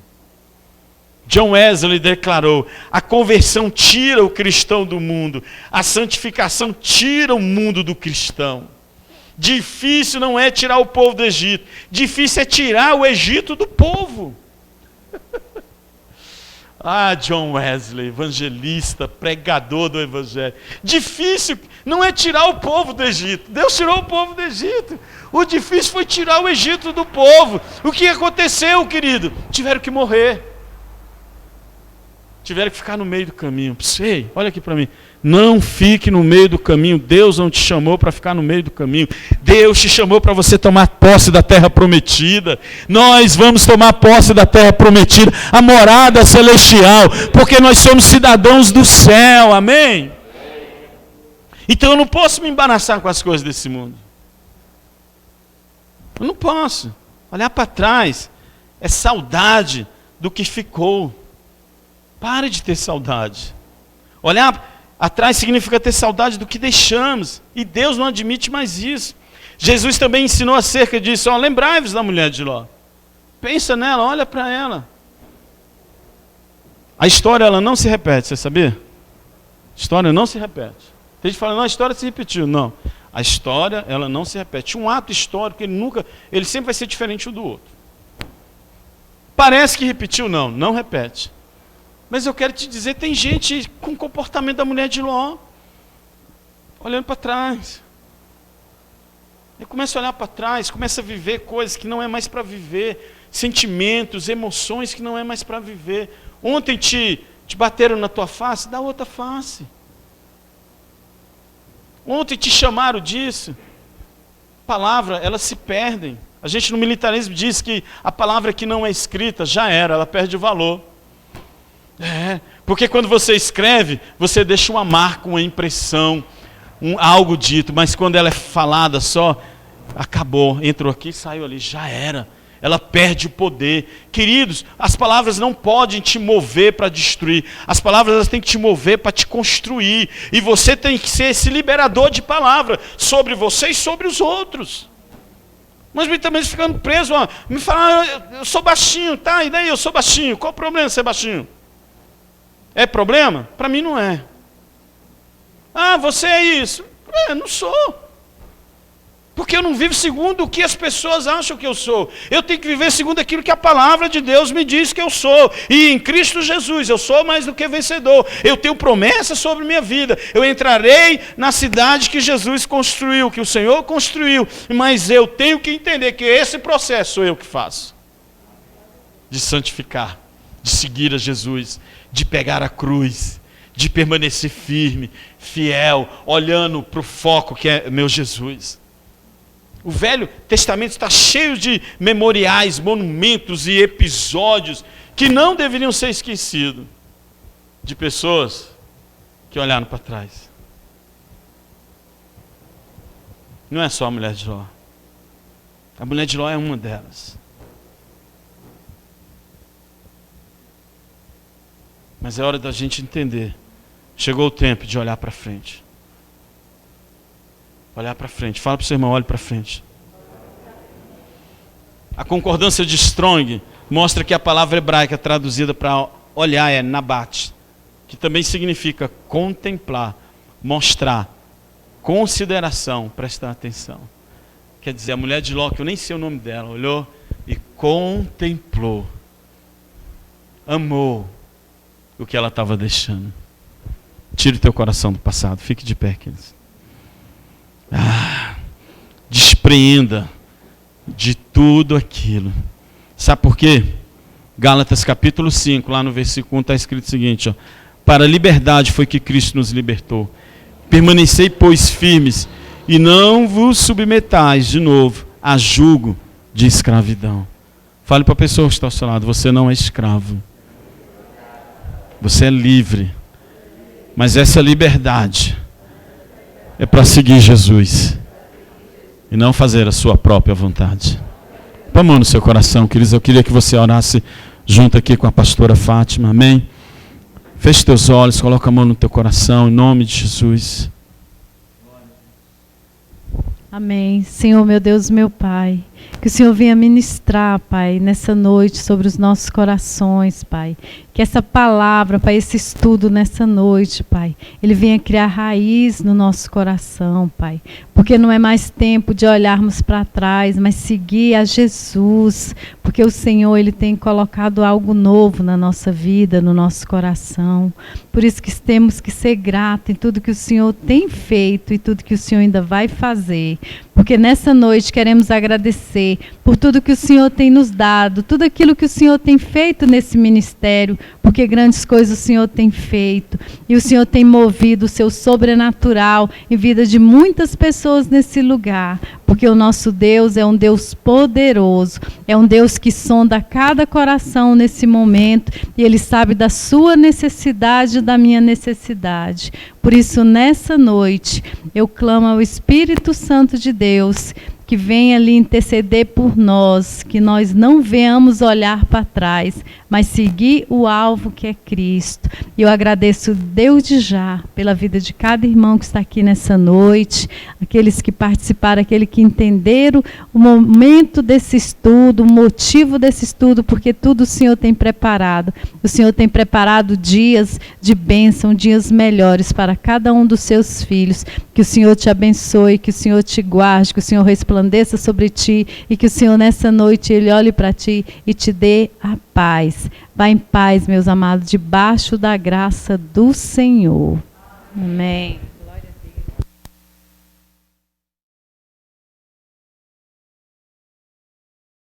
S2: John Wesley declarou, a conversão tira o cristão do mundo, a santificação tira o mundo do cristão. Difícil não é tirar o povo do Egito, difícil é tirar o Egito do povo. John Wesley, evangelista, pregador do evangelho. Difícil não é tirar o povo do Egito, Deus tirou o povo do Egito. O difícil foi tirar o Egito do povo. O que aconteceu, querido? Tiveram que morrer. Tiveram que ficar no meio do caminho. Ei, olha aqui para mim. Não fique no meio do caminho. Deus não te chamou para ficar no meio do caminho. Deus te chamou para você tomar posse da terra prometida. Nós vamos tomar posse da terra prometida, a morada celestial, porque nós somos cidadãos do céu. Amém? Então eu não posso me embaraçar com as coisas desse mundo. Eu não posso. Olhar para trás é saudade do que ficou. Pare de ter saudade. Olhar atrás significa ter saudade do que deixamos. E Deus não admite mais isso. Jesus também ensinou acerca disso. Lembrai-vos da mulher de Ló. Pensa nela, olha para ela. A história ela não se repete, você sabia? A história não se repete. Tem gente que fala, não, a história se repetiu. Não. A história ela não se repete. Um ato histórico, ele sempre vai ser diferente um do outro. Parece que repetiu, não repete. Mas eu quero te dizer, tem gente com o comportamento da mulher de Ló, olhando para trás. Ele começa a olhar para trás, começa a viver coisas que não é mais para viver, sentimentos, emoções que não é mais para viver. Ontem te bateram na tua face, dá outra face. Ontem te chamaram disso. Palavra, elas se perdem. A gente no militarismo diz que a palavra que não é escrita já era, ela perde o valor. Porque quando você escreve, você deixa uma marca, uma impressão, algo dito, mas quando ela é falada só, acabou, entrou aqui, saiu ali, já era. Ela perde o poder. Queridos, as palavras não podem te mover para destruir. As palavras elas têm que te mover para te construir. E você tem que ser esse liberador de palavra sobre você e sobre os outros. Mas muitas vezes ficando preso, me falaram, eu sou baixinho, tá? E daí eu sou baixinho. Qual o problema de ser baixinho? É problema? Para mim não é. Você é isso. Não sou. Porque eu não vivo segundo o que as pessoas acham que eu sou. Eu tenho que viver segundo aquilo que a palavra de Deus me diz que eu sou. E em Cristo Jesus eu sou mais do que vencedor. Eu tenho promessa sobre minha vida. Eu entrarei na cidade que Jesus construiu, que o Senhor construiu. Mas eu tenho que entender que esse processo sou eu que faço. De santificar, de seguir a Jesus, de pegar a cruz, de permanecer firme, fiel, olhando para o foco que é meu Jesus. O Velho Testamento está cheio de memoriais, monumentos e episódios que não deveriam ser esquecidos, de pessoas que olharam para trás. Não é só a mulher de Ló. A mulher de Ló é uma delas. Mas é hora da gente entender. Chegou o tempo de olhar para frente. Olhar para frente. Fala para o seu irmão, olhe para frente. A concordância de Strong mostra que a palavra hebraica traduzida para olhar é nabat, que também significa contemplar, mostrar, consideração, prestar atenção. Quer dizer, a mulher de Ló, que eu nem sei o nome dela, olhou e contemplou, amou o que ela estava deixando. Tire teu coração do passado, fique de pé, queridos. Despreenda de tudo aquilo. Sabe por quê? Gálatas capítulo 5, lá no versículo 1 está escrito o seguinte, para a liberdade foi que Cristo nos libertou. Permanecei, pois, firmes, e não vos submetais de novo a jugo de escravidão. Fale para a pessoa que está ao seu lado, você não é escravo. Você é livre. Mas essa liberdade é para seguir Jesus e não fazer a sua própria vontade. Põe a mão no seu coração, queridos. Eu queria que você orasse junto aqui com a pastora Fátima. Amém? Feche teus olhos, coloca a mão no teu coração, em nome de Jesus.
S3: Amém. Senhor, meu Deus, meu Pai, que o Senhor venha ministrar, Pai, nessa noite sobre os nossos corações, Pai. Que essa palavra, Pai, esse estudo nessa noite, Pai, ele venha criar raiz no nosso coração, Pai. Porque não é mais tempo de olharmos para trás, mas seguir a Jesus. Porque o Senhor, ele tem colocado algo novo na nossa vida, no nosso coração. Por isso que temos que ser gratos em tudo que o Senhor tem feito e tudo que o Senhor ainda vai fazer. Porque nessa noite queremos agradecer por tudo que o Senhor tem nos dado, tudo aquilo que o Senhor tem feito nesse ministério, porque grandes coisas o Senhor tem feito. E o Senhor tem movido o seu sobrenatural em vida de muitas pessoas nesse lugar. Porque o nosso Deus é um Deus poderoso, é um Deus que sonda cada coração nesse momento e Ele sabe da sua necessidade e da minha necessidade. Por isso, nessa noite, eu clamo ao Espírito Santo de Deus que venha ali interceder por nós, que nós não venhamos olhar para trás, mas seguir o alvo que é Cristo. E eu agradeço desde já pela vida de cada irmão que está aqui nessa noite, aqueles que participaram, aqueles que entenderam o momento desse estudo, o motivo desse estudo, porque tudo o Senhor tem preparado. O Senhor tem preparado dias de bênção, dias melhores para cada um dos seus filhos. Que o Senhor te abençoe, que o Senhor te guarde, que o Senhor resplandeça sobre ti e que o Senhor nessa noite Ele olhe para ti e te dê a paz. Vá em paz, meus amados, debaixo da graça do Senhor. Amém.